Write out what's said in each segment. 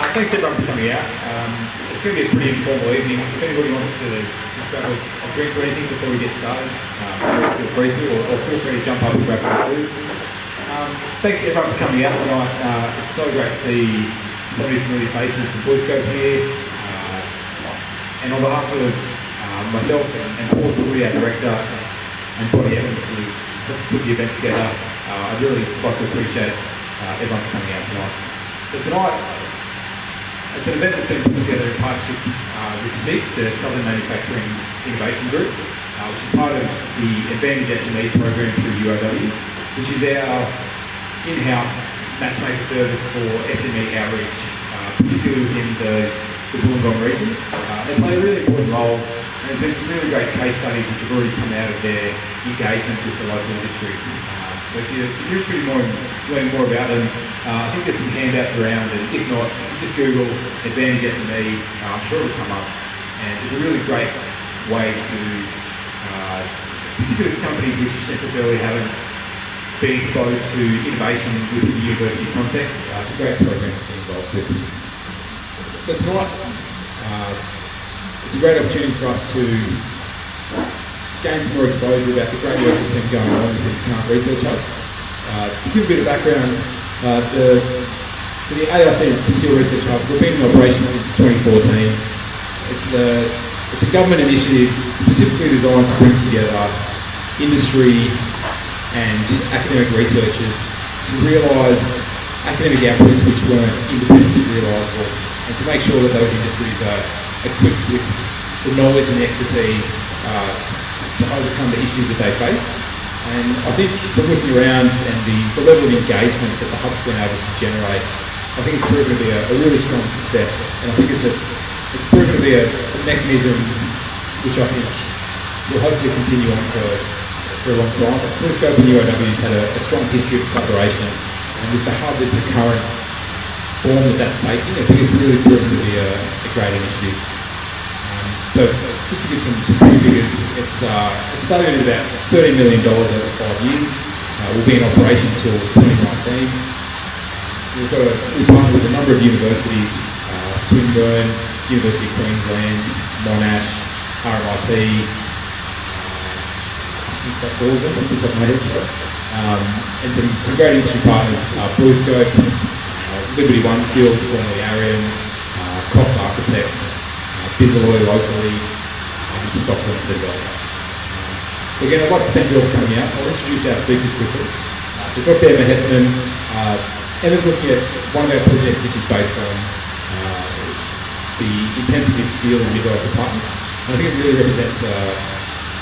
Thanks everyone for coming out. It's going to be a pretty informal evening. If anybody wants to grab a drink or anything before we get started, feel free to, or feel free to jump up and grab some food. Thanks everyone for coming out tonight. It's so great to see so many familiar faces from BlueScope here. And on behalf of myself and Paul Silvey, our director, and Bonnie Evans, who's put the event together, I'd really like to appreciate everyone for coming out tonight. So tonight, it's an event that's been put together in partnership with SMIC, the Southern Manufacturing Innovation Group, which is part of the Advantage SME program through UOW, which is our in-house matchmaker service for SME outreach, particularly within the Wollongong region. They play a really important role, and there's been some really great case studies which have already come out of their engagement with the local industry. So if you're interested in learning more about them, I think there's some handouts around, and if not, just Google Advantage SME, I'm sure it'll come up. And it's a really great way to, particularly for companies which necessarily haven't been exposed to innovation within the university context, it's a great program to be involved with. So tonight, it's a great opportunity for us to gain some more exposure about the great work that's been going on within the current research hub. To give a bit of background, the ARC Steel Research Hub, we've been in operation since 2014. It's a government initiative specifically designed to bring together industry and academic researchers to realise academic outputs which weren't independently realisable, and to make sure that those industries are equipped with the knowledge and the expertise to overcome the issues that they face. And I think from looking around and the level of engagement that the hub's been able to generate, I think it's proven to be a really strong success. And I think it's proven to be a mechanism which I think will hopefully continue on for a long time. BlueScope and UOW has had a strong history of collaboration, and with the hub as the current form that that's taking, I think it's really proven to be a great initiative. So just to give some brief figures, it's valued at about $13 million over 5 years. We'll be in operation until 2019. We partner with a number of universities, Swinburne, University of Queensland, Monash, RMIT, I think that's all of them off the top of my head. And some great industry partners, BlueScope, Liberty One Steel, formerly Arium, Cox Architects, Bisalloy locally, and Stockland's the developer. So again, I'd like to thank you all for coming out. I'll introduce our speakers quickly. So Dr. Emma Heffernan, Emma's looking at one of our projects which is based on the intensity of steel in mid-rise apartments. And I think it really represents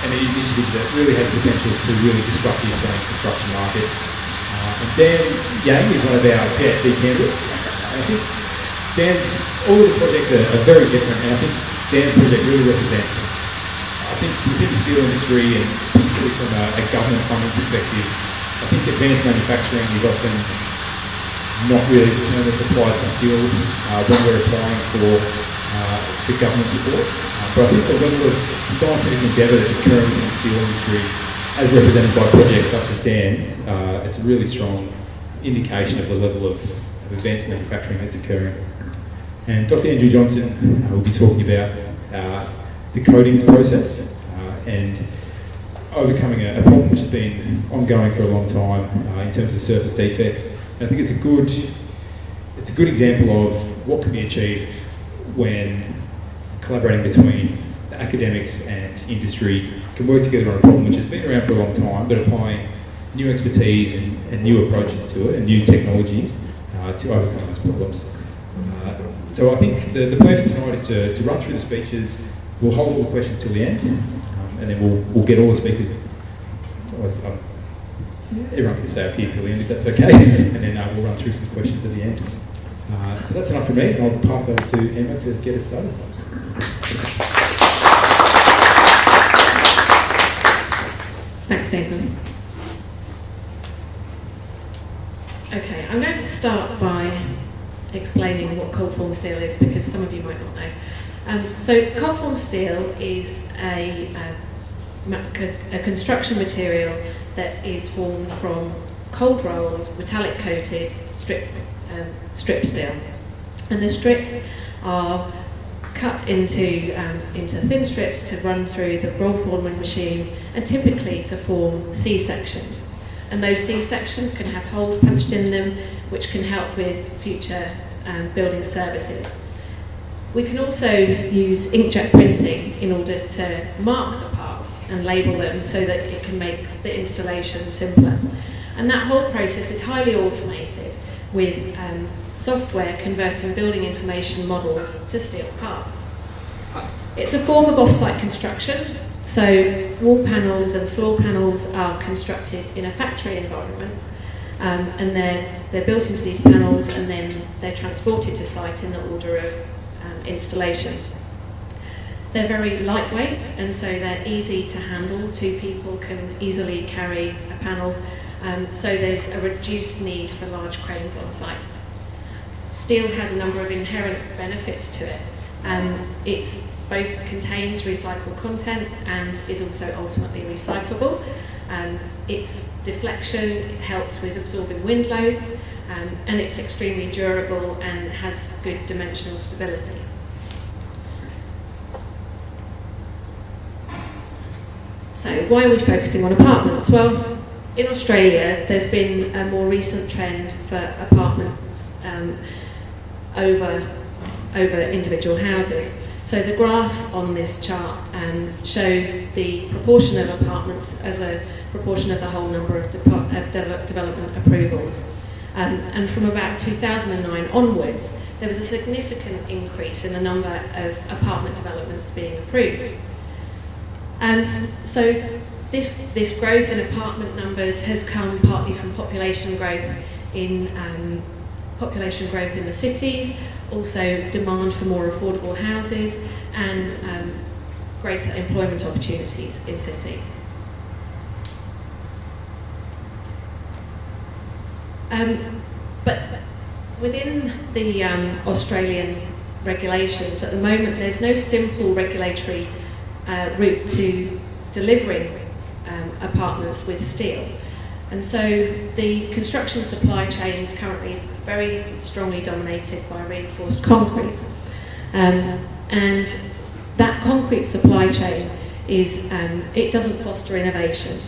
an initiative that really has the potential to really disrupt the Australian construction market. And Dan Yang is one of our PhD candidates. And I think all of the projects are very different, and I think Dan's project really represents, I think within the steel industry, and particularly from a government funding perspective, I think advanced manufacturing is often not really the term that's applied to steel when we're applying for government support. But I think the level of scientific endeavour that's occurring in the steel industry, as represented by projects such as Dan's, it's a really strong indication of the level of advanced manufacturing that's occurring. And Dr. Andrew Johnstone will be talking about the coatings process and overcoming a problem which has been ongoing for a long time in terms of surface defects. And I think it's a good example of what can be achieved when collaborating between the academics and industry can work together on a problem which has been around for a long time, but applying new expertise and new approaches to it and new technologies to overcome those problems. So I think the plan for tonight is to run through the speeches. We'll hold all the questions till the end, and then we'll get all the speakers. Everyone can stay up here till the end if that's okay, and then we'll run through some questions at the end. So that's enough from me, and I'll pass over to Emma to get us started. Thanks, Nathan. Okay, I'm going to start by explaining what cold form steel is, because some of you might not know. So cold form steel is a construction material that is formed from cold rolled, metallic coated strip steel. And the strips are cut into thin strips to run through the roll forming machine, and typically to form C-sections. And those C-sections can have holes punched in them, which can help with future building services. We can also use inkjet printing in order to mark the parts and label them so that it can make the installation simpler. And that whole process is highly automated, with software converting building information models to steel parts. It's a form of off-site construction, so wall panels and floor panels are constructed in a factory environment, and they're built into these panels, and then they're transported to site in the order of installation. They're very lightweight, and so they're easy to handle. 2 people can easily carry a panel, so there's a reduced need for large cranes on site. Steel has a number of inherent benefits to it. It both contains recycled content and is also ultimately recyclable. Its deflection helps with absorbing wind loads, and it's extremely durable and has good dimensional stability. So why are we focusing on apartments? Well, in Australia, there's been a more recent trend for apartments over individual houses. So the graph on this chart shows the proportion of apartments as a proportion of the whole number of development approvals. And from about 2009 onwards, there was a significant increase in the number of apartment developments being approved. So this growth in apartment numbers has come partly from population growth in the cities, also demand for more affordable houses, and greater employment opportunities in cities. But within the Australian regulations at the moment, there's no simple regulatory route to delivering apartments with steel. And so the construction supply chain is currently very strongly dominated by reinforced concrete. And that concrete supply chain it doesn't foster innovation.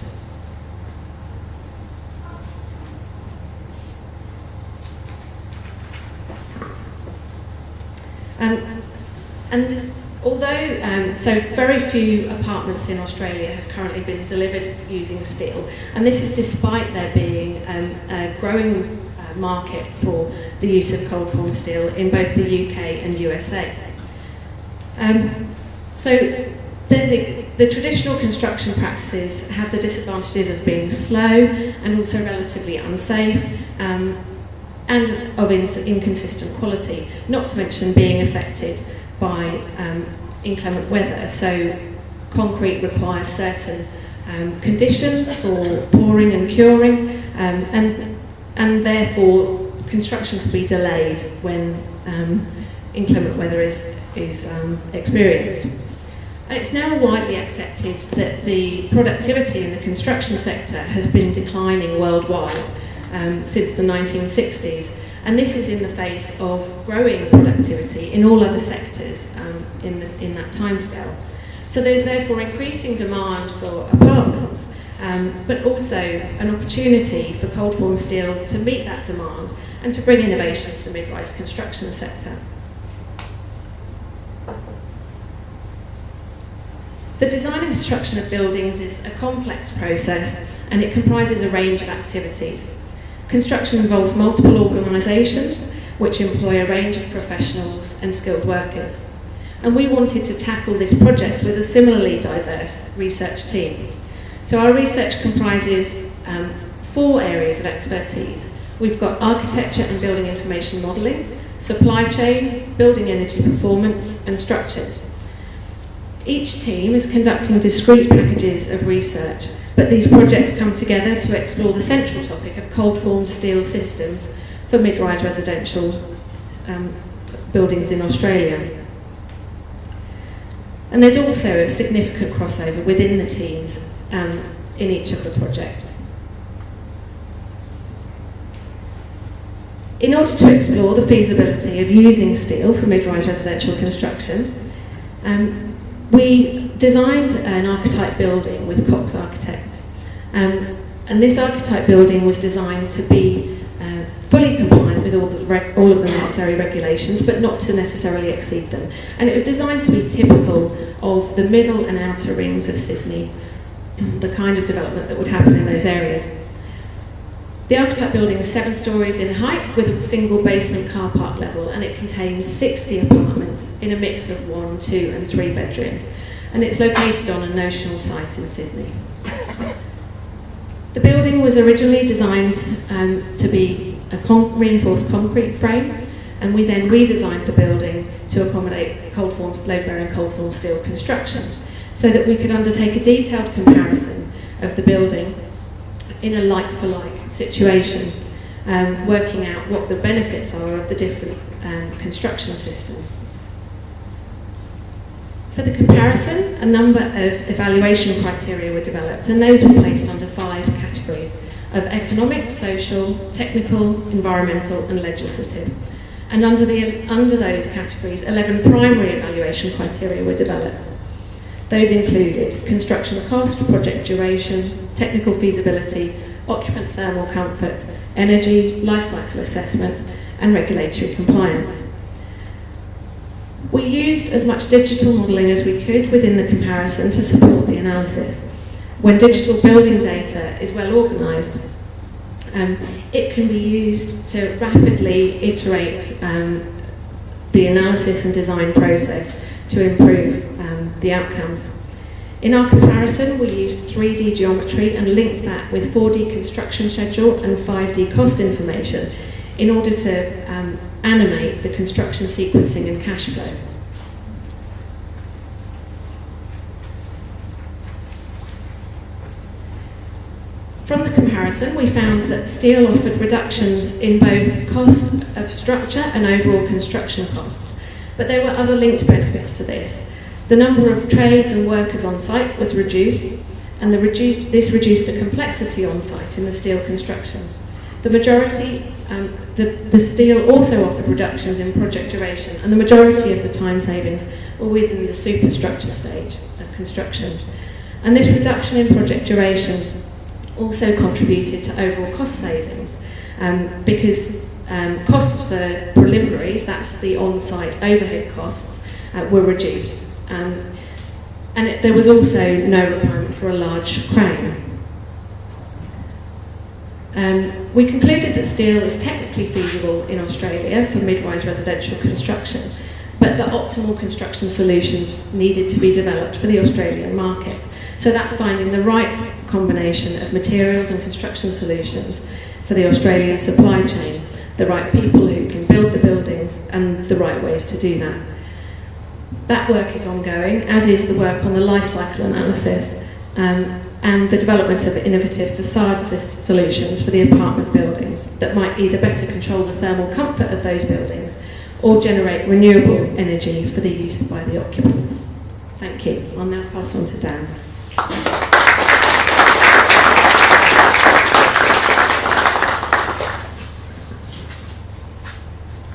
And although, so very few apartments in Australia have currently been delivered using steel, and this is despite there being a growing market for the use of cold form steel in both the UK and USA. So the traditional construction practices have the disadvantages of being slow and also relatively unsafe, and of inconsistent quality, not to mention being affected by inclement weather. So concrete requires certain conditions for pouring and curing, and therefore construction can be delayed when inclement weather is experienced. And it's now widely accepted that the productivity in the construction sector has been declining worldwide since the 1960s. And this is in the face of growing productivity in all other sectors in that timescale. So there's therefore increasing demand for apartments, but also an opportunity for cold form steel to meet that demand and to bring innovation to the mid-rise construction sector. The design and construction of buildings is a complex process, and it comprises a range of activities. Construction involves multiple organisations which employ a range of professionals and skilled workers. And we wanted to tackle this project with a similarly diverse research team. So our research comprises 4 areas of expertise. We've got architecture and building information modelling, supply chain, building energy performance, and structures. Each team is conducting discrete packages of research, but these projects come together to explore the central topic of cold form steel systems for mid-rise residential buildings in Australia. And there's also a significant crossover within the teams in each of the projects. In order to explore the feasibility of using steel for mid-rise residential construction, we designed an archetype building with Cox Architects. And this archetype building was designed to be fully compliant with all of the necessary regulations, but not to necessarily exceed them. And it was designed to be typical of the middle and outer rings of Sydney, the kind of development that would happen in those areas. The archetype building is 7 stories in height with a single basement car park level, and it contains 60 apartments in a mix of 1, 2 and 3 bedrooms. And it's located on a notional site in Sydney. The building was originally designed to be a reinforced concrete frame, and we then redesigned the building to accommodate load bearing cold form steel construction, so that we could undertake a detailed comparison of the building in a like-for-like situation, working out what the benefits are of the different construction systems. For the comparison, a number of evaluation criteria were developed, and those were placed under 5 categories of economic, social, technical, environmental and legislative. And under those categories, 11 primary evaluation criteria were developed. Those included construction cost, project duration, technical feasibility, occupant thermal comfort, energy, life cycle assessment, and regulatory compliance. We used as much digital modelling as we could within the comparison to support the analysis. When digital building data is well organised, it can be used to rapidly iterate the analysis and design process to improve the outcomes. In our comparison, we used 3D geometry and linked that with 4D construction schedule and 5D cost information in order to animate the construction sequencing and cash flow. From the comparison, we found that steel offered reductions in both cost of structure and overall construction costs, but there were other linked benefits to this. The number of trades and workers on site was reduced, and this reduced the complexity on site in the steel construction. The majority, the steel also offered reductions in project duration, and the majority of the time savings were within the superstructure stage of construction. And this reduction in project duration also contributed to overall cost savings, because costs for preliminaries, that's the on-site overhead costs, were reduced. There was also no requirement for a large crane. We concluded that steel is technically feasible in Australia for mid-rise residential construction, but that optimal construction solutions needed to be developed for the Australian market. So that's finding the right combination of materials and construction solutions for the Australian supply chain, the right people who can build the buildings, and the right ways to do that. That work is ongoing, as is the work on the life cycle analysis and the development of innovative facade solutions for the apartment buildings that might either better control the thermal comfort of those buildings or generate renewable energy for the use by the occupants. Thank you. I'll now pass on to Dan.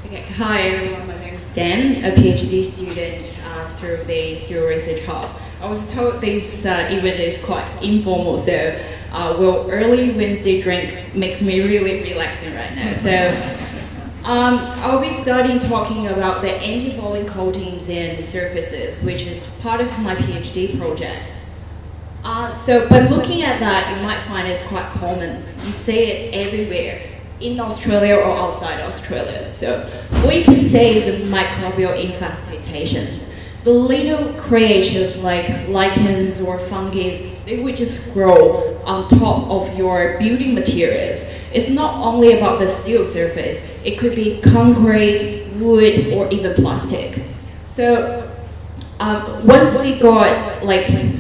Okay. Hi everyone, my name is Dan, a PhD student through the Steel Research Hub. I was told this event is quite informal, so early Wednesday drink makes me really relaxing right now. So I'll be talking about the anti-fouling coatings and surfaces, which is part of my PhD project. So by looking at that, you might find it's quite common. You see it everywhere, in Australia or outside Australia. So what you can say is microbial infestations. The little creatures like lichens or fungi, they would just grow on top of your building materials. It's not only about the steel surface, it could be concrete, wood, or even plastic. So once we got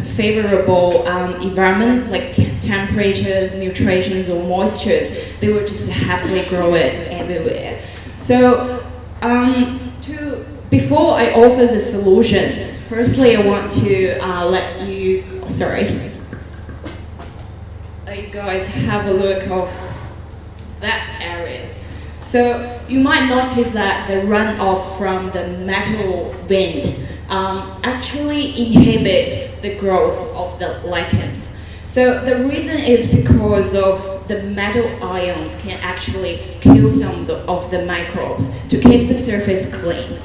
favorable environment, like temperatures, nutritions, or moistures, they will just happily grow it everywhere. So before I offer the solutions, firstly I want to let you guys have a look of that areas. So you might notice that the runoff from the metal vent actually inhibit the growth of the lichens. So the reason is because of the metal ions can actually kill some of the microbes to keep the surface clean.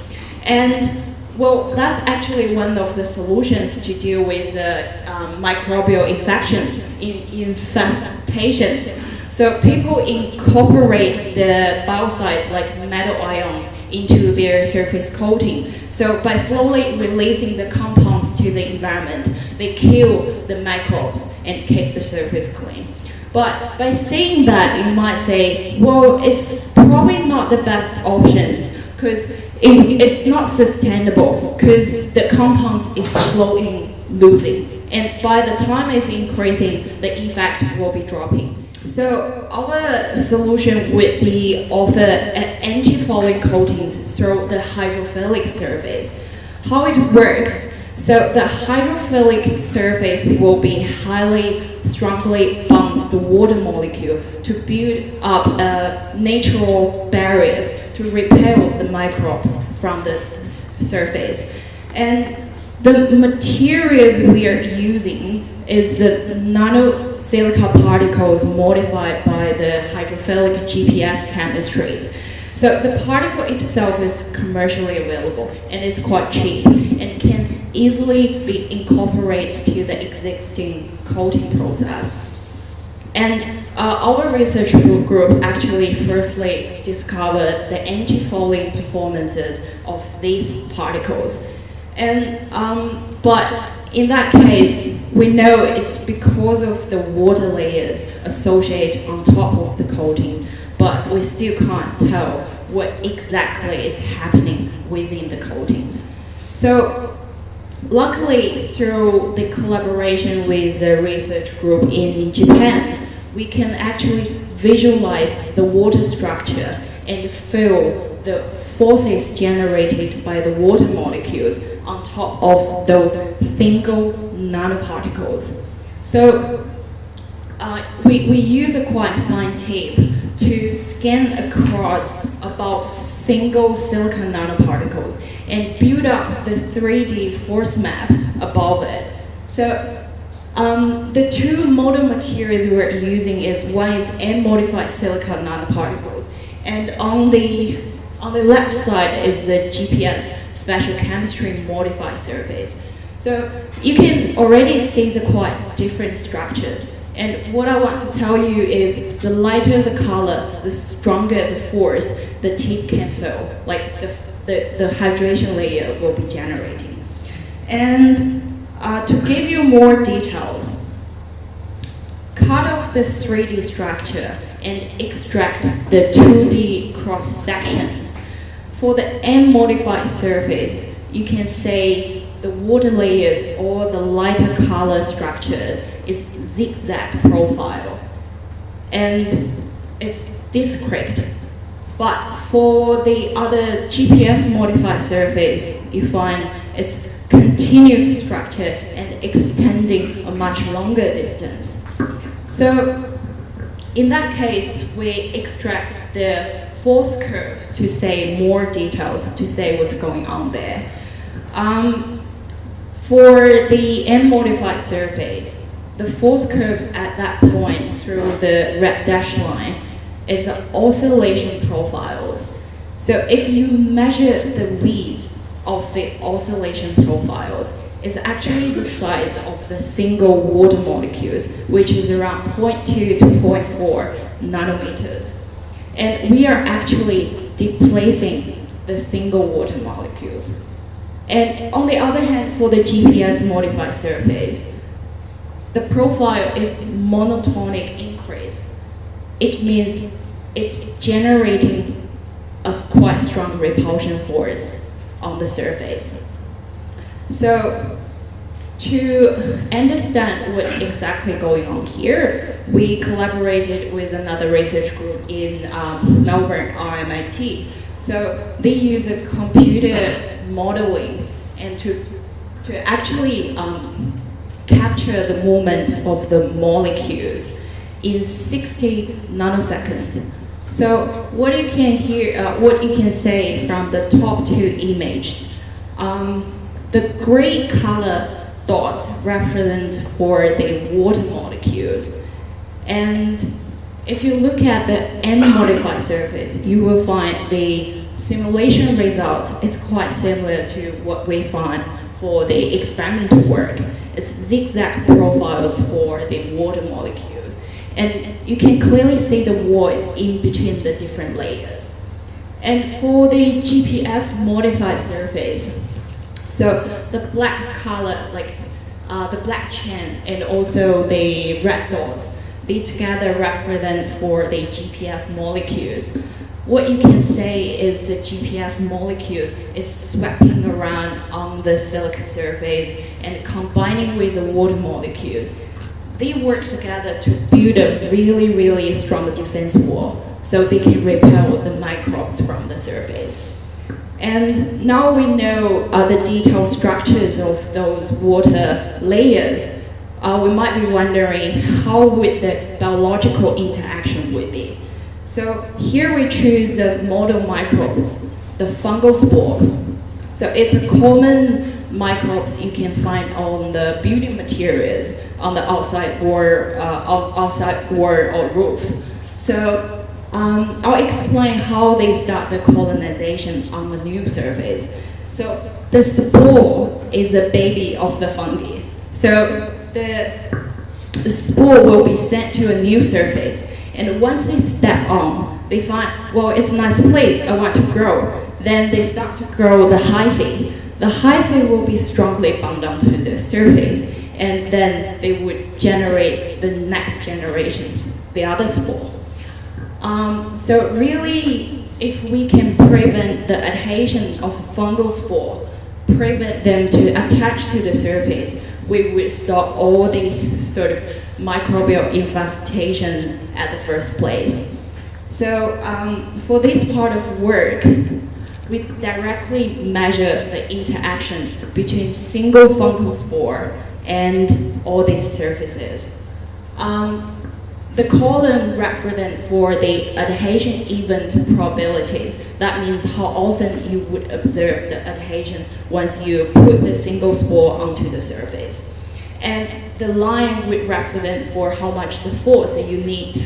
And well, that's actually one of the solutions to deal with microbial infections, infestations. So people incorporate the biocides like metal ions into their surface coating. So by slowly releasing the compounds to the environment, they kill the microbes and keep the surface clean. But by saying that, you might say, well, it's probably not the best options because it's not sustainable because the compounds is slowly losing. And by the time it's increasing, the effect will be dropping. So our solution would be offer anti-fouling coatings through the hydrophilic surface. How it works, so the hydrophilic surface will be highly strongly bound to the water molecule to build up natural barriers to repel the microbes from the surface. And the materials we are using is the nanosilica particles modified by the hydrophilic GPS chemistries. So the particle itself is commercially available and is quite cheap and can easily be incorporated to the existing coating process. And our research group actually firstly discovered the anti-fouling performances of these particles. And but in that case, we know it's because of the water layers associated on top of the coatings, but we still can't tell what exactly is happening within the coatings. So luckily, through the collaboration with the research group in Japan, we can actually visualize the water structure and feel the forces generated by the water molecules on top of those single nanoparticles. So we use a quite fine tape to scan across above single silicon nanoparticles and build up the 3D force map above it. So the two model materials we're using is one is N-modified silicon nanoparticles, and on the left side is the GPS special chemistry modified surface. So you can already see the quite different structures. And what I want to tell you is the lighter the color, the stronger the force the tip can feel, like the hydration layer will be generating. And to give you more details, cut off the 3D structure and extract the 2D cross sections. For the N-modified surface, you can say the water layers or the lighter color structures is zigzag profile, and it's discrete. But for the other GPS modified surface, you find it's continuous structure and extending a much longer distance. So in that case, we extract the force curve to say more details, to say what's going on there. For the N-modified surface, the force curve at that point through the red dashed line is oscillation profiles. So if you measure the width of the oscillation profiles, it's actually the size of the single water molecules, which is around 0.2 to 0.4 nanometers. And we are actually displacing the single water molecules. And on the other hand, for the GPS modified surface, the profile is monotonic increase. It means it's generating a quite strong repulsion force on the surface. So to understand what exactly going on here, we collaborated with another research group in Melbourne, RMIT. So they use a computer modeling and to actually capture the movement of the molecules in 60 nanoseconds So what you can what you can say from the top two images, the gray color dots represent for the water molecules, and if you look at the N-modified surface, you will find the simulation results is quite similar to what we find for the experimental work. It's zigzag profiles for the water molecules. And you can clearly see the voids in between the different layers. And for the GPS modified surface, so the black color, like the black chain and also the red dots, they together represent for the GPS molecules. What you can say is the GPS molecules is sweeping around on the silica surface and combining with the water molecules. They work together to build a really, really strong defense wall so they can repel the microbes from the surface. And now we know the detailed structures of those water layers. We might be wondering how would the biological interaction would be. So here we choose the model microbes, the fungal spore. So it's a common microbes you can find on the building materials on the outside wall or roof. So I'll explain how they start the colonization on the new surface. So the spore is a baby of the fungi. So the spore will be sent to a new surface. And once they step on, they find, well, it's a nice place, I want to grow. Then they start to grow the hyphae. The hyphae will be strongly bound onto the surface, and then they would generate the next generation, the other spore. So really, if we can prevent the adhesion of fungal spore, prevent them to attach to the surface, we would stop all the sort of microbial infestations at the first place. So for this part of work, we directly measure the interaction between single fungal spore and all these surfaces. The column represents for the adhesion event probability. That means how often you would observe the adhesion once you put the single spore onto the surface. And the line would represent for how much the force you need,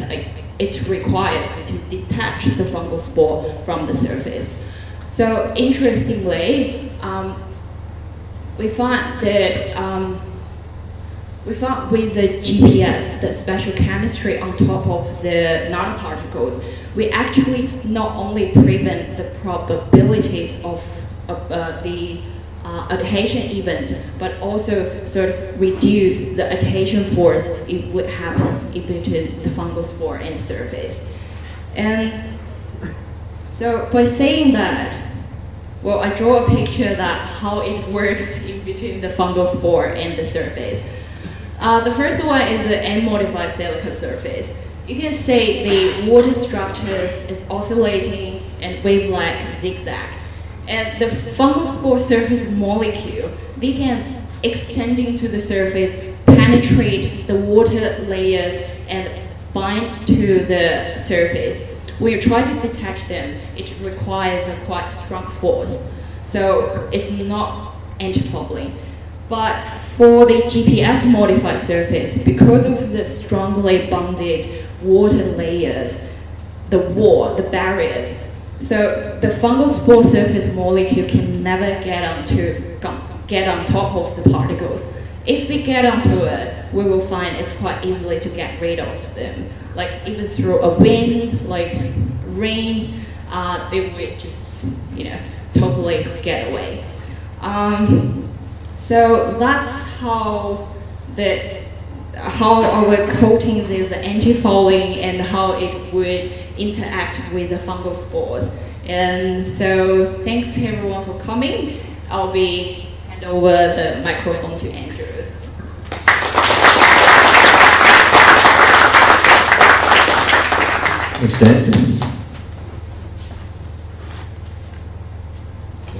it requires to detach the fungal spore from the surface. So interestingly, we found that with the GPS, the special chemistry on top of the nanoparticles, we actually not only prevent the probabilities of the adhesion event, but also sort of reduce the adhesion force it would happen in between the fungal spore and the surface. And so by saying that, well, I draw a picture that how it works in between the fungal spore and the surface. The first one is the N-modified silica surface. You can say the water structures is oscillating and wave-like zigzag. And the fungal spore surface molecule, they can extend into the surface, penetrate the water layers, and bind to the surface. When you try to detach them, it requires a quite strong force. So it's not antifoggling. But for the GPS modified surface, because of the strongly bonded water layers, the wall, the barriers, so the fungal spore surface molecule can never get on top of the particles. If we get onto it, we will find it's quite easily to get rid of them. Like even through a wind, like rain, they would just, totally get away. So that's how our coatings is anti-fouling and how it would interact with the fungal spores. And so thanks everyone for coming. I'll be hand over the microphone to Andrew. Thanks, Dan.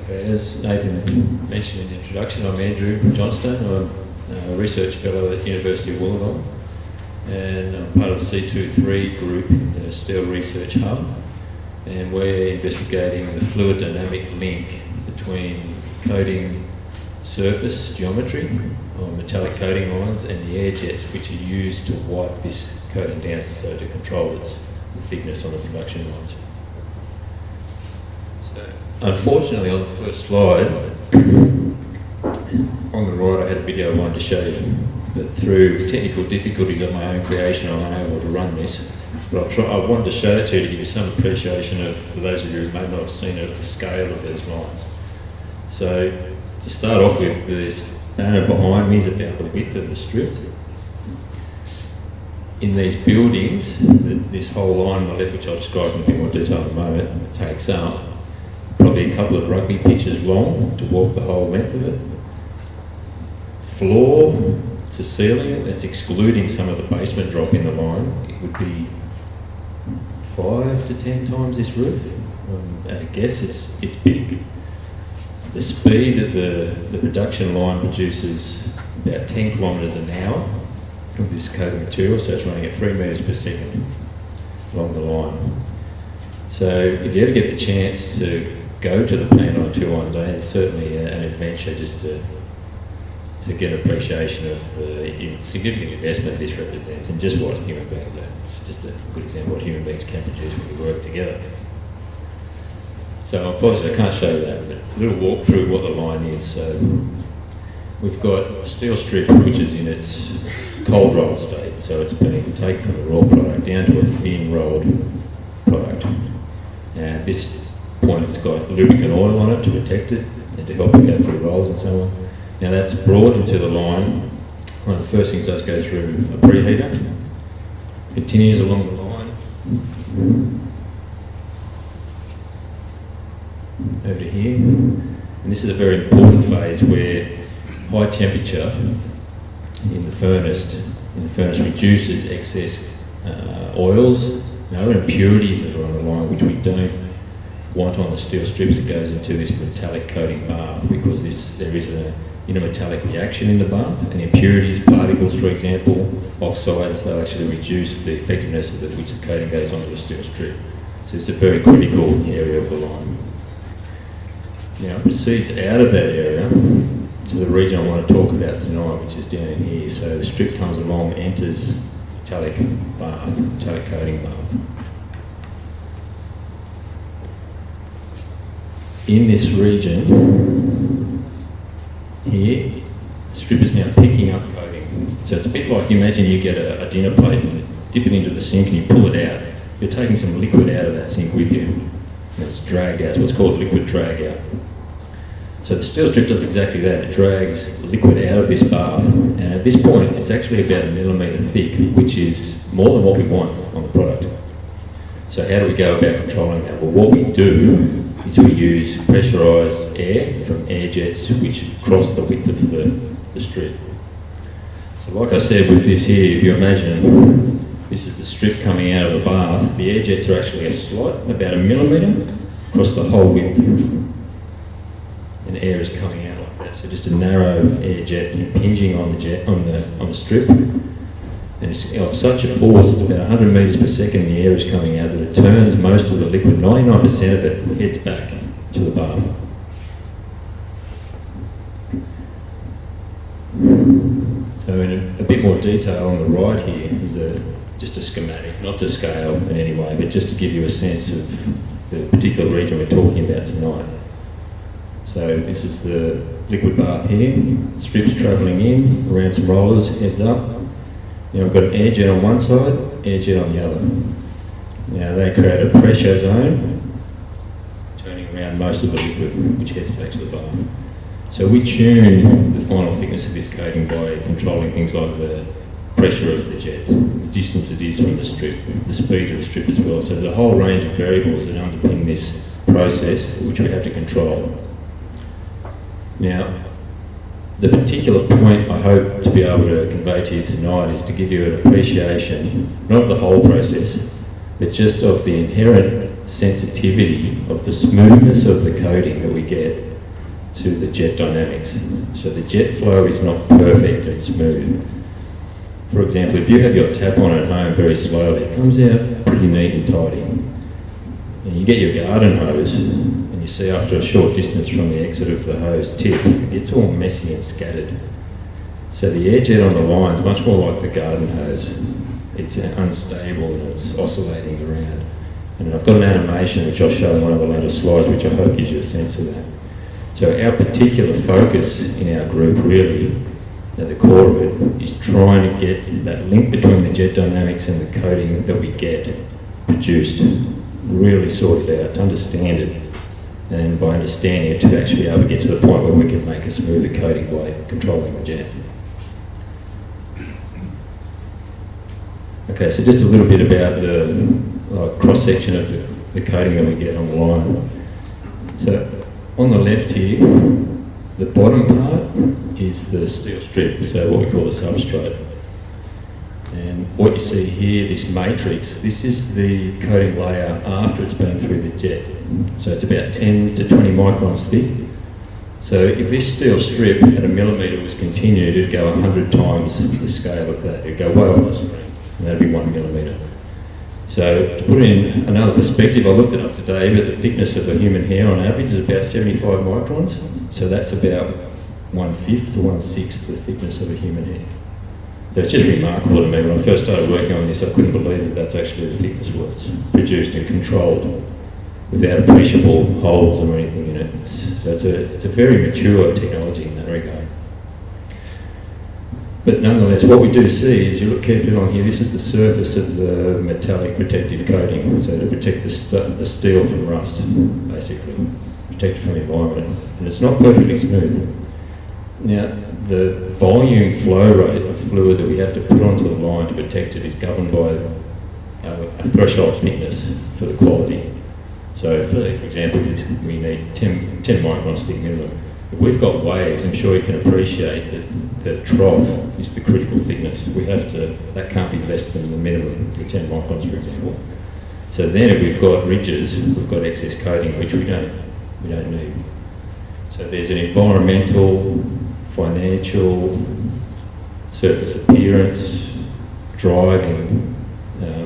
Okay, as Nathan mentioned in the introduction, I'm Andrew Johnstone. I'm a research fellow at the University of Wollongong. and I'm part of the C23 group in the Steel Research Hub, and we're investigating the fluid dynamic link between coating surface geometry on metallic coating lines and the air jets which are used to wipe this coating down so to control its thickness on the production lines. So, unfortunately, on the first slide, on the right I had a video I wanted to show you, but through technical difficulties of my own creation I'm unable to run this. But I wanted to show it to you to give you some appreciation of, for those of you who may not have seen it, the scale of these lines. So, to start off with, this banner behind me is about the width of the strip. In these buildings, this whole line on the left, which I'll describe in a bit more detail in a moment, takes up probably a couple of rugby pitches long to walk the whole length of it. Floor to ceiling, that's excluding some of the basement drop in the line, it would be 5 to 10 times this roof. At a guess, it's big. The speed that the production line produces about 10 kilometres an hour of this coating material, so it's running at 3 metres per second along the line. So if you ever get the chance to go to the plant on a tour one day, it's certainly an adventure just to get an appreciation of the significant investment this represents and just what human beings are. It's just a good example of what human beings can produce when we work together. So apologies, I can't show you that, but a little walk through what the line is. So we've got a steel strip which is in its cold roll state, so it's been taken from the raw product down to a thin rolled product. And at this point it's got lubricant oil on it to protect it and to help it go through rolls and so on. Now that's brought into the line. One of the first things it does go through a preheater, continues along the line, over to here, and this is a very important phase where high temperature in the furnace reduces excess oils and other impurities that are on the line which we don't want on the steel strips that goes into this metallic coating bath, because there is an intermetallic reaction in the bath, and impurities, particles for example, oxides, they'll actually reduce the effectiveness of which the coating goes onto the steel strip. So it's a very critical area of the line. Now it proceeds out of that area to the region I want to talk about tonight, which is down in here. So the strip comes along, enters metallic coating bath. In this region here, the strip is now picking up coating. So it's a bit like, you imagine you get a dinner plate and dip it into the sink and you pull it out. You're taking some liquid out of that sink with you. And it's dragged out. It's what's called liquid drag out. So the steel strip does exactly that. It drags liquid out of this bath, and at this point it's actually about 1 millimetre thick, which is more than what we want on the product. So how do we go about controlling that? Well, what we do is we use pressurised air from air jets which cross the width of the strip. So like I said with this here, if you imagine this is the strip coming out of the bath, the air jets are actually a slot, about 1 millimetre across the whole width. And air is coming out like that. So just a narrow air jet impinging on the strip. And it's of such a force, it's about 100 metres per second the air is coming out, that it turns most of the liquid, 99% of it, heads back to the bath. So in a bit more detail on the right here is just a schematic, not to scale in any way, but just to give you a sense of the particular region we're talking about tonight. So this is the liquid bath here, strips travelling in, around some rollers, heads up. Now we've got an air jet on one side, air jet on the other. Now they create a pressure zone, turning around most of the liquid, which heads back to the bath. So we tune the final thickness of this coating by controlling things like the pressure of the jet, the distance it is from the strip, the speed of the strip as well. So there's a whole range of variables that underpin this process, which we have to control. Now, the particular point I hope to be able to convey to you tonight is to give you an appreciation, not of the whole process, but just of the inherent sensitivity of the smoothness of the coating that we get to the jet dynamics. So the jet flow is not perfect and smooth. For example, if you have your tap on at home very slowly, it comes out pretty neat and tidy. And you get your garden hose, and you see after a short distance from the exit of the hose tip, it's all messy and scattered. So the edge on the line is much more like the garden hose. It's unstable and it's oscillating around. And I've got an animation which I'll show in one of the later slides, which I hope gives you a sense of that. So our particular focus in our group really, at the core of it, is trying to get that link between the jet dynamics and the coating that we get produced, really sort it out, to understand it, and by understanding it to actually be able to get to the point where we can make a smoother coating by controlling the jet. Okay, so just a little bit about the cross-section of the coating that we get on the line. So on the left here, the bottom part is the steel strip, so what we call the substrate. And what you see here, this matrix, this is the coating layer after it's been through the jet. So it's about 10 to 20 microns thick. So if this steel strip at a millimetre was continued, it'd go 100 times the scale of that. It'd go way off the screen, and that'd be 1 millimetre. So to put it in another perspective, I looked it up today, but the thickness of a human hair on average is about 75 microns. So that's about 1/5 to 1/6 the thickness of a human hair. So it's just remarkable to me. When I first started working on this, I couldn't believe that that's actually the thickness was produced and controlled without appreciable holes or anything in it. So it's a very mature technology in that regard. But nonetheless, what we do see is, you look carefully along here, this is the surface of the metallic protective coating, so to protect the steel from rust, basically, protect it from the environment. And it's not perfectly smooth. Now, the volume flow rate of fluid that we have to put onto the line to protect it is governed by a threshold thickness for the quality. So for example, we need 10 microns thick minimum. If we've got waves, I'm sure you can appreciate that the trough is the critical thickness. That can't be less than the minimum, the 10 microns for example. So then if we've got ridges, we've got excess coating, which we don't need. So there's an environmental, financial, surface appearance, driving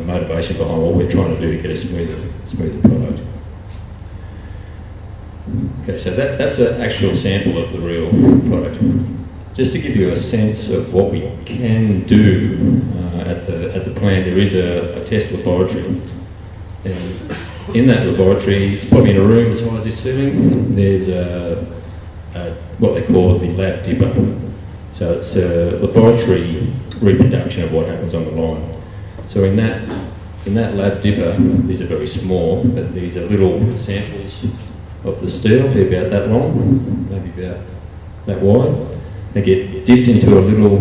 motivation behind what we're trying to do to get a smoother product. Okay, so that's an actual sample of the real product. Just to give you a sense of what we can do at the plant, there is a test laboratory. And in that laboratory, it's probably in a room as high as this ceiling, there's what they call the lab dipper. So it's a laboratory reproduction of what happens on the line. So in that lab dipper, these are very small, but these are little samples of the steel, be about that long, maybe about that wide. They get dipped into a little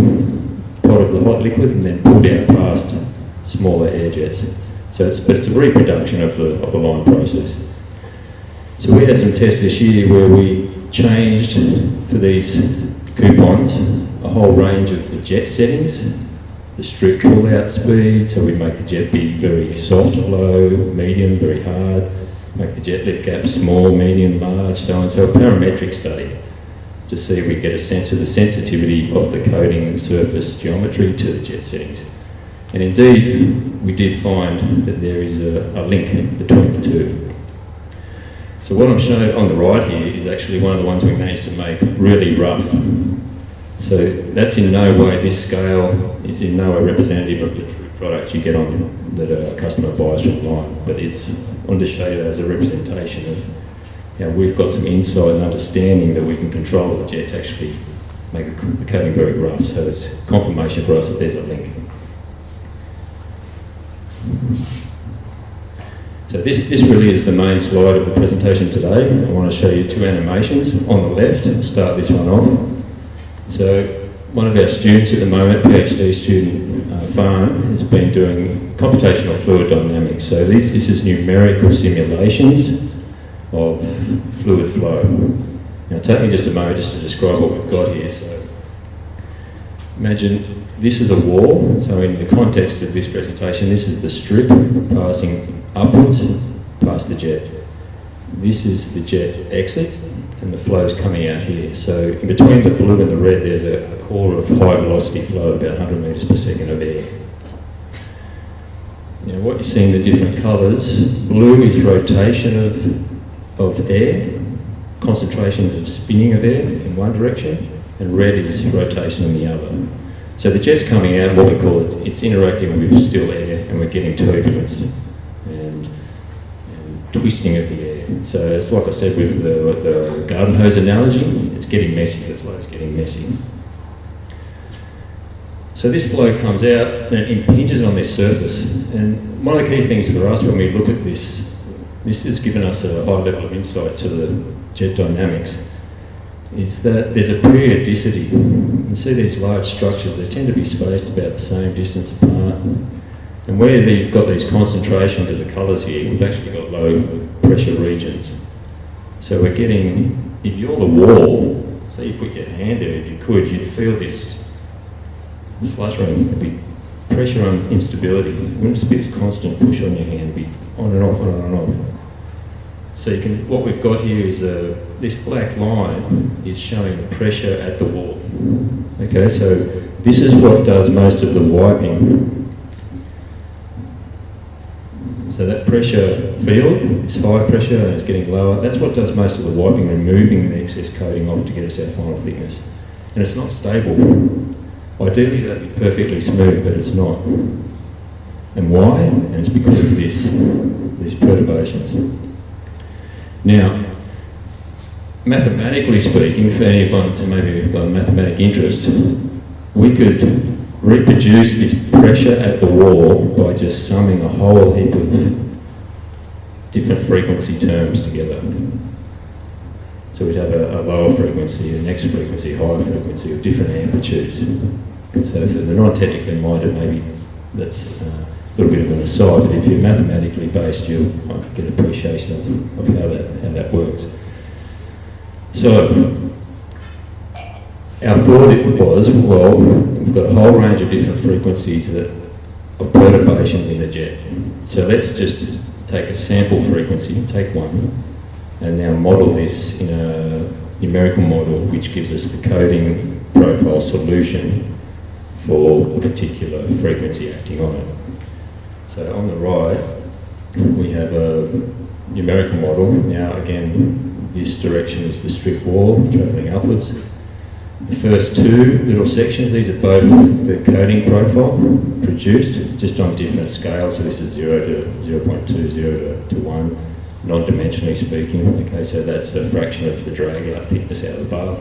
pot of the hot liquid and then pulled out past smaller air jets. But it's a reproduction of the line process. So we had some tests this year where we changed for these coupons a whole range of the jet settings, the strip pull-out speed, so we make the jet be very soft flow, medium, very hard, make the jet lip gap small, medium, large, so on. So a parametric study to see if we get a sense of the sensitivity of the coating surface geometry to the jet settings. And indeed, we did find that there is a link between the two. So what I'm showing on the right here is actually one of the ones we managed to make really rough. So that's in no way, this scale is in no way representative of the true product you get on that a customer buys from the line, but it's on to show you that as a representation of how we've got some insight and understanding that we can control the jet to actually make the coating very rough. So it's confirmation for us that there's a link. So this really is the main slide of the presentation today. I want to show you two animations. On the left, I'll start this one off. So one of our students at the moment, PhD student Farn, has been doing computational fluid dynamics. So this is numerical simulations of fluid flow. Now take me just a moment just to describe what we've got here. So imagine this is a wall, so in the context of this presentation, this is the strip passing upwards past the jet. This is the jet exit, and the flow's coming out here. So in between the blue and the red, there's a core of high velocity flow, about 100 metres per second of air. Now what you see in the different colours, blue is rotation of air, concentrations of spinning of air in one direction, and red is rotation in the other. So the jet's coming out, what we call it's interacting with still air, and we're getting turbulence and twisting of the air. So it's like I said with the garden hose analogy, it's getting messy, the flow's getting messy. So this flow comes out and it impinges on this surface. And one of the key things for us when we look at this has given us a high level of insight to the jet dynamics, is that there's a periodicity. You see these large structures, they tend to be spaced about the same distance apart. And where you've got these concentrations of the colours here, we've actually got low pressure regions. So we're getting, if you're the wall, so you put your hand there, if you could, you'd feel this fluttering, it'd be pressure on instability. It wouldn't just be this constant push on your hand, it'd be on and off, on and off. So you can, what we've got here is this black line is showing the pressure at the wall. Okay, so this is what does most of the wiping. So that pressure field is high pressure and it's getting lower. That's what does most of the wiping, removing the excess coating off to get us our final thickness. And it's not stable. Ideally that'd be perfectly smooth, but it's not. And why? And it's because of these perturbations. Now, mathematically speaking, for anyone who maybe got a mathematic interest, we could reproduce this pressure at the wall by just summing a whole heap of different frequency terms together. So we'd have a lower frequency, a next frequency, higher frequency of different amplitudes. So for the non-technically minded, maybe that's a little bit of an aside, but if you're mathematically based, you'll get an appreciation of how that works. So our thought was, well, we've got a whole range of different frequencies of perturbations in the jet. So let's just take a sample frequency, take one, and now model this in a numerical model which gives us the coding profile solution for a particular frequency acting on it. So on the right, we have a numerical model. Now again, this direction is the strip wall travelling upwards. The first two little sections, these are both the coding profile produced, just on different scales. So this is 0 to 0.2, 0 to 1, non-dimensionally speaking. Okay, so that's a fraction of the drag out thickness out of the bath.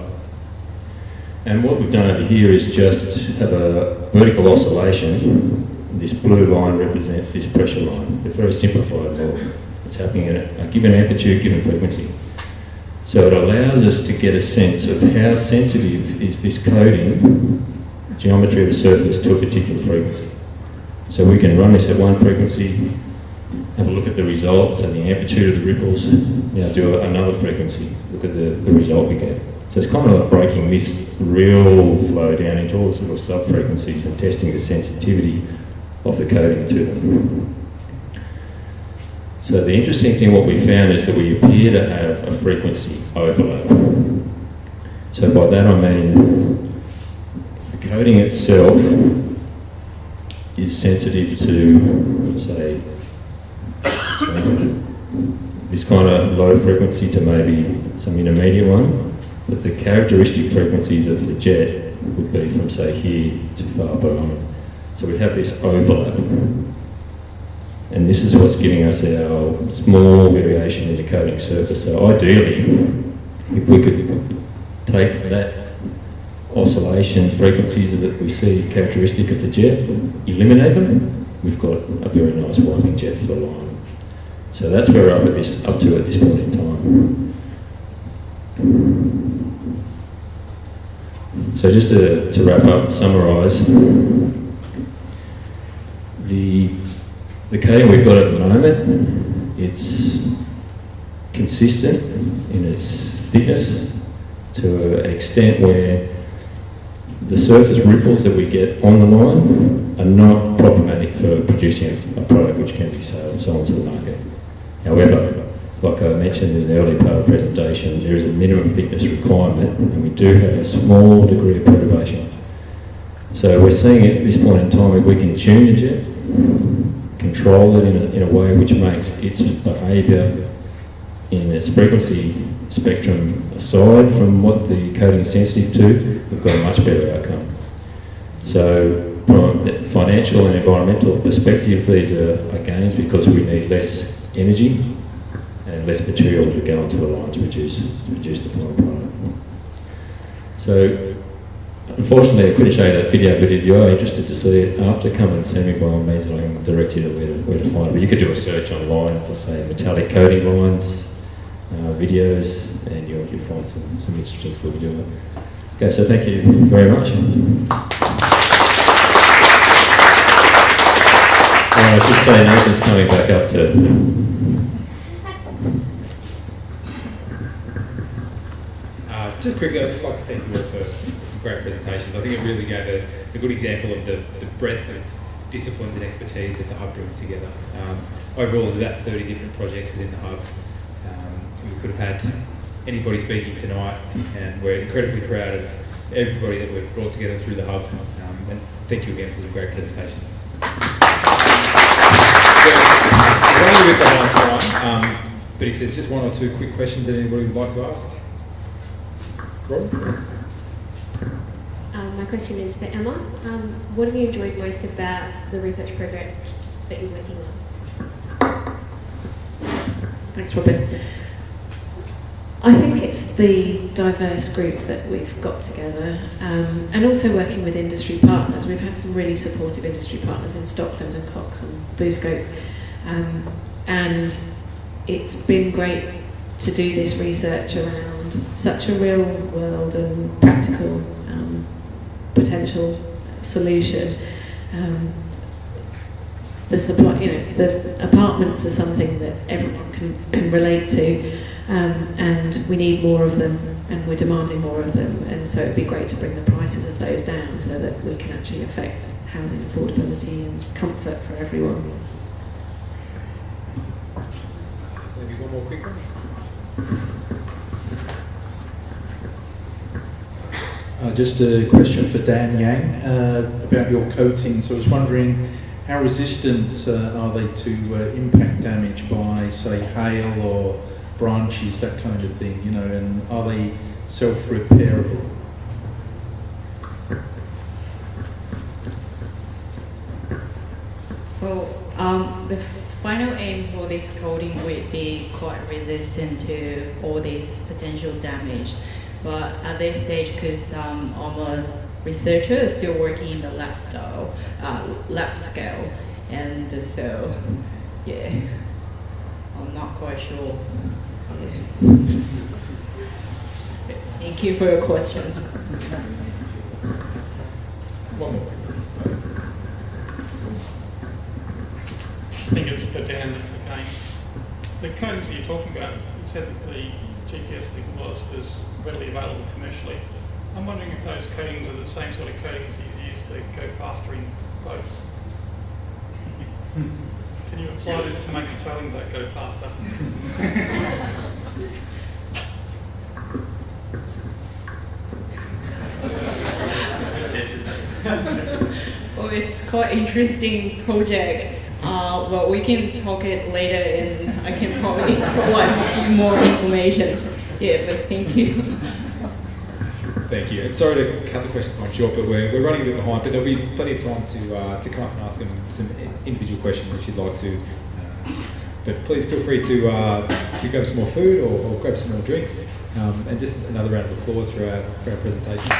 And what we've done over here is just have a vertical oscillation. This blue line represents this pressure line. A very simplified model. It's happening at a given amplitude, given frequency. So it allows us to get a sense of how sensitive is this coding, geometry of the surface, to a particular frequency. So we can run this at one frequency, have a look at the results and the amplitude of the ripples, now do another frequency, look at the result we get. So it's kind of like breaking this real flow down into all these little sub-frequencies and testing the sensitivity of the coding to them. So the interesting thing, what we found is that we appear to have a frequency overlap. So by that I mean the coding itself is sensitive to, say, this kind of low frequency to maybe some intermediate one, but the characteristic frequencies of the jet would be from, say, here to far below. So we have this overlap. And this is what's giving us our small variation in the coding surface. So ideally, if we could take that oscillation frequencies that we see characteristic of the jet, eliminate them, we've got a very nice wiping jet for the line. So that's where we're up to at this point in time. So just to wrap up, summarise, the coding we've got at the moment, it's consistent in its thickness to an extent where the surface ripples that we get on the line are not problematic for producing a product which can be sold to the market. However, like I mentioned in the early part of the presentation, there is a minimum thickness requirement, and we do have a small degree of perturbation. So we're seeing at this point in time, if we can tune the jet, control it in a way which makes its behaviour in its frequency spectrum aside from what the coating is sensitive to, we've got a much better outcome. So from a financial and environmental perspective, these are gains because we need less energy and less material to go onto the line to produce the final product. So unfortunately, I couldn't show you that video, but if you are interested to see it after, come and see me by all means, and I can direct you to where to find it. But you could do a search online for, say, metallic coating lines, videos, and you'll find some interesting footage of it. Okay, so thank you very much. I should say Nathan's coming back up to... Just quickly, I'd just like to thank you all for some great presentations. I think it really gave a good example of the breadth of disciplines and expertise that the Hub brings together. Overall, there's about 30 different projects within the Hub. We could have had anybody speaking tonight, and we're incredibly proud of everybody that we've brought together through the Hub. And thank you again for some great presentations. We're running a bit behind time, but if there's just one or two quick questions that anybody would like to ask. Rob? My question is for Emma. What have you enjoyed most about the research project that you're working on? Thanks, Robin. I think it's the diverse group that we've got together, and also working with industry partners. We've had some really supportive industry partners in Stockland and Cox and BlueScope, and it's been great to do this research around such a real world and practical potential solution. The supply, the apartments are something that everyone can relate to, and we need more of them, and we're demanding more of them, and so it'd be great to bring the prices of those down so that we can actually affect housing affordability and comfort for everyone. Maybe one more quick one. Just a question for Dan Yang about your coatings. I was wondering how resistant are they to impact damage by, say, hail or branches, that kind of thing, and are they self-repairable? Well, the final aim for this coating would be quite resistant to all this potential damage. But at this stage, because I'm a researcher, still working in the lab scale, and so, yeah, I'm not quite sure. Thank you for your questions. One more. I think it's for Dan again. The coatings that you're talking about, you said that the GPS was readily available commercially. I'm wondering if those coatings are the same sort of coatings that you use to go faster in boats. Can you apply this to make a sailing boat go faster? Well, it's quite an interesting project. Well, we can talk it later, and I can probably provide more information. Yeah, but thank you. Thank you. And sorry to cut the question time short, but we're running a bit behind. But there'll be plenty of time to come up and ask them some individual questions if you'd like to. But please feel free to grab some more food or grab some more drinks. And just another round of applause for our presentation.